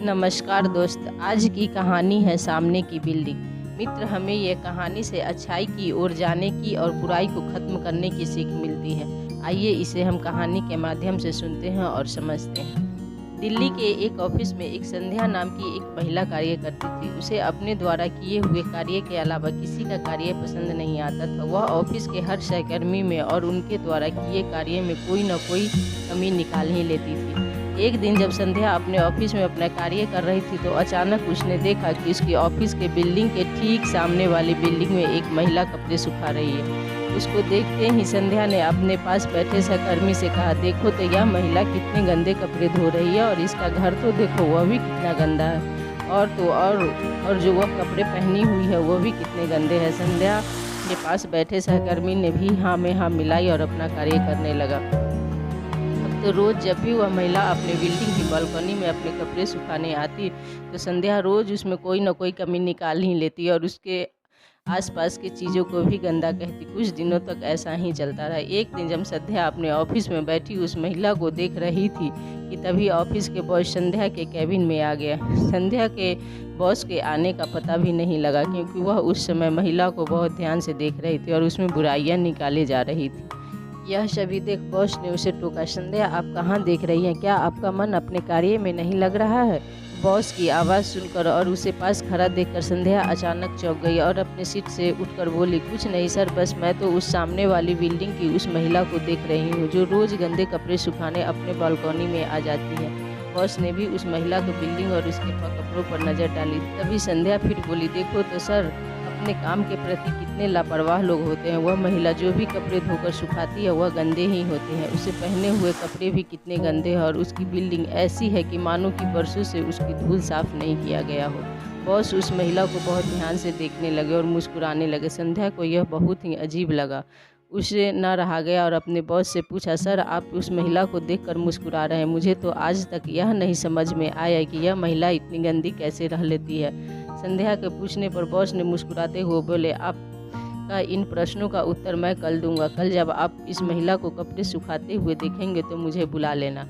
नमस्कार दोस्त, आज की कहानी है सामने की बिल्डिंग। मित्र, हमें यह कहानी से अच्छाई की ओर जाने की और बुराई को खत्म करने की सीख मिलती है। आइए इसे हम कहानी के माध्यम से सुनते हैं और समझते हैं। दिल्ली के एक ऑफिस में एक संध्या नाम की एक महिला कार्य करती थी। उसे अपने द्वारा किए हुए कार्य के अलावा किसी का कार्य पसंद नहीं आता था। वह ऑफिस के हर सहकर्मी में और उनके द्वारा किए कार्य में कोई न कोई कमी निकाल ही लेती थी। एक दिन जब संध्या अपने ऑफिस में अपना कार्य कर रही थी तो अचानक उसने देखा कि उसकी ऑफिस के बिल्डिंग के ठीक सामने वाली बिल्डिंग में एक महिला कपड़े सुखा रही है। उसको देखते ही संध्या ने अपने पास बैठे सहकर्मी से कहा, देखो तो यह महिला कितने गंदे कपड़े धो रही है और इसका घर तो देखो, वह भी कितना गंदा है। और जो वह कपड़े पहनी हुई है वो भी कितने गंदे हैं। संध्या के पास बैठे सहकर्मी ने भी हाँ में हाँ मिलाई और अपना कार्य करने लगा। तो रोज़ जब भी वह महिला अपने बिल्डिंग की बालकनी में अपने कपड़े सुखाने आती तो संध्या रोज़ उसमें कोई ना कोई कमी निकाल ही लेती और उसके आसपास की चीज़ों को भी गंदा कहती। कुछ दिनों तक ऐसा ही चलता रहा। एक दिन जब संध्या अपने ऑफिस में बैठी उस महिला को देख रही थी कि तभी ऑफिस के बॉस संध्या के कैबिन में आ गया। संध्या के बॉस के आने का पता भी नहीं लगा क्योंकि वह उस समय महिला को बहुत ध्यान से देख रही थी और उसमें बुराइयां निकाले जा रही थी। यह सभी देख बॉस ने उसे टोका, संध्या आप कहाँ देख रही हैं? क्या आपका मन अपने कार्य में नहीं लग रहा है? बॉस की आवाज़ सुनकर और उसे पास खड़ा देखकर संध्या अचानक चौंक गई और अपने सीट से उठकर बोली, कुछ नहीं सर, बस मैं तो उस सामने वाली बिल्डिंग की उस महिला को देख रही हूँ जो रोज़ गंदे कपड़े सुखाने अपने बालकनी में आ जाती है। बॉस ने भी उस महिला को बिल्डिंग और उसके कपड़ों पर नज़र डाली। तभी संध्या फिर बोली, देखो तो सर, अपने काम के प्रति कितने लापरवाह लोग होते हैं। वह महिला जो भी कपड़े धोकर सुखाती है वह गंदे ही होते हैं। उसे पहने हुए कपड़े भी कितने गंदे हैं और उसकी बिल्डिंग ऐसी है कि मानो कि बरसों से उसकी धूल साफ नहीं किया गया हो। बॉस उस महिला को बहुत ध्यान से देखने लगे और मुस्कुराने लगे। संध्या को यह बहुत ही अजीब लगा। उसे न रहा गया और अपने बॉस से पूछा, सर आप उस महिला को देखकर मुस्कुरा रहे हैं? मुझे तो आज तक यह नहीं समझ में आया कि यह महिला इतनी गंदी कैसे रह लेती है। संध्या के पूछने पर बॉस ने मुस्कुराते हुए बोले, आपका इन प्रश्नों का उत्तर मैं कल दूंगा। कल जब आप इस महिला को कपड़े सुखाते हुए देखेंगे तो मुझे बुला लेना।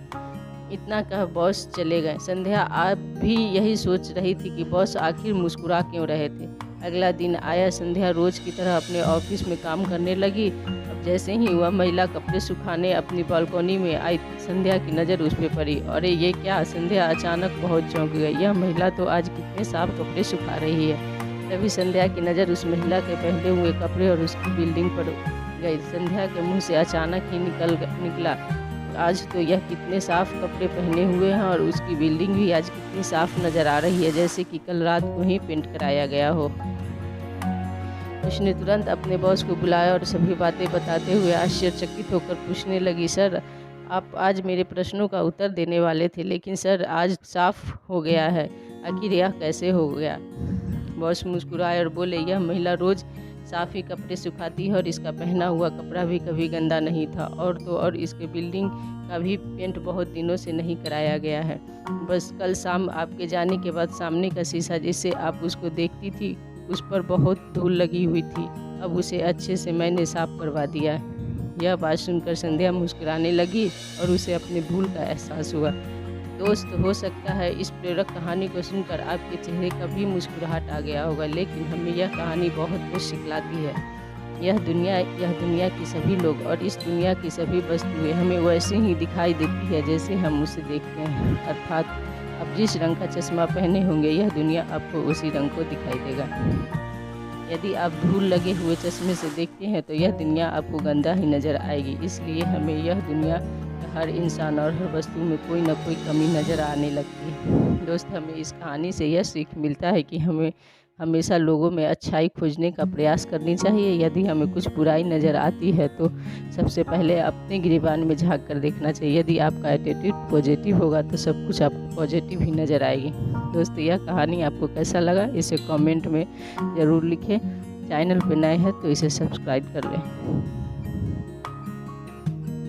इतना कह बॉस चले गए। संध्या आप भी यही सोच रही थी कि बॉस आखिर मुस्कुरा क्यों रहे थे। अगला दिन आया। संध्या रोज की तरह अपने ऑफिस में काम करने लगी। अब जैसे ही वह महिला कपड़े सुखाने अपनी बालकनी में आई, संध्या की नज़र उस पर पड़ी। अरे ये क्या! संध्या अचानक बहुत चौंक गई। यह महिला तो आज कितने साफ कपड़े सुखा रही है। तभी संध्या की नज़र उस महिला के पहने हुए कपड़े और उसकी बिल्डिंग पर गई। संध्या के मुँह से अचानक ही निकला, आज तो यह कितने साफ कपड़े पहने हुए हैं और उसकी बिल्डिंग भी आज कितनी साफ नज़र आ रही है, जैसे कि कल रात को ही पेंट कराया गया हो। उसने तुरंत अपने बॉस को बुलाया और सभी बातें बताते हुए आश्चर्यचकित होकर पूछने लगी, सर आप आज मेरे प्रश्नों का उत्तर देने वाले थे, लेकिन सर आज साफ हो गया है, आखिर यह कैसे हो गया? बॉस मुस्कुराए और बोले, यह महिला रोज़ साफ ही कपड़े सुखाती है और इसका पहना हुआ कपड़ा भी कभी गंदा नहीं था। और तो और इसके बिल्डिंग का भी पेंट बहुत दिनों से नहीं कराया गया है। बस कल शाम आपके जाने के बाद सामने का शीशा जिससे आप उसको देखती थी उस पर बहुत धूल लगी हुई थी। अब उसे अच्छे से मैंने साफ करवा दिया। यह बात सुनकर संध्या मुस्कुराने लगी और उसे अपने भूल का एहसास हुआ। दोस्त, हो सकता है इस प्रेरक कहानी को सुनकर आपके चेहरे का भी मुस्कुराहट आ गया होगा, लेकिन हमें यह कहानी बहुत कुछ सिखलाती है। यह दुनिया की सभी लोग और इस दुनिया की सभी वस्तुएं हमें वैसे ही दिखाई देती है जैसे हम उसे देखते हैं। अर्थात आप जिस रंग का चश्मा पहने होंगे यह दुनिया आपको उसी रंग को दिखाई देगा। यदि आप धूल लगे हुए चश्मे से देखते हैं तो यह दुनिया आपको गंदा ही नज़र आएगी। इसलिए हमें यह दुनिया हर इंसान और हर वस्तु में कोई ना कोई कमी नज़र आने लगती है। दोस्त, हमें इस कहानी से यह सीख मिलता है कि हमें हमेशा लोगों में अच्छाई खोजने का प्रयास करनी चाहिए। यदि हमें कुछ बुराई नज़र आती है तो सबसे पहले अपने गिरेबान में झांक कर देखना चाहिए। यदि आपका एटीट्यूड पॉजिटिव होगा तो सब कुछ आपको पॉजिटिव ही नज़र आएगी। दोस्त, यह कहानी आपको कैसा लगा इसे कमेंट में ज़रूर लिखें। चैनल पर नए हैं तो इसे सब्सक्राइब कर लें।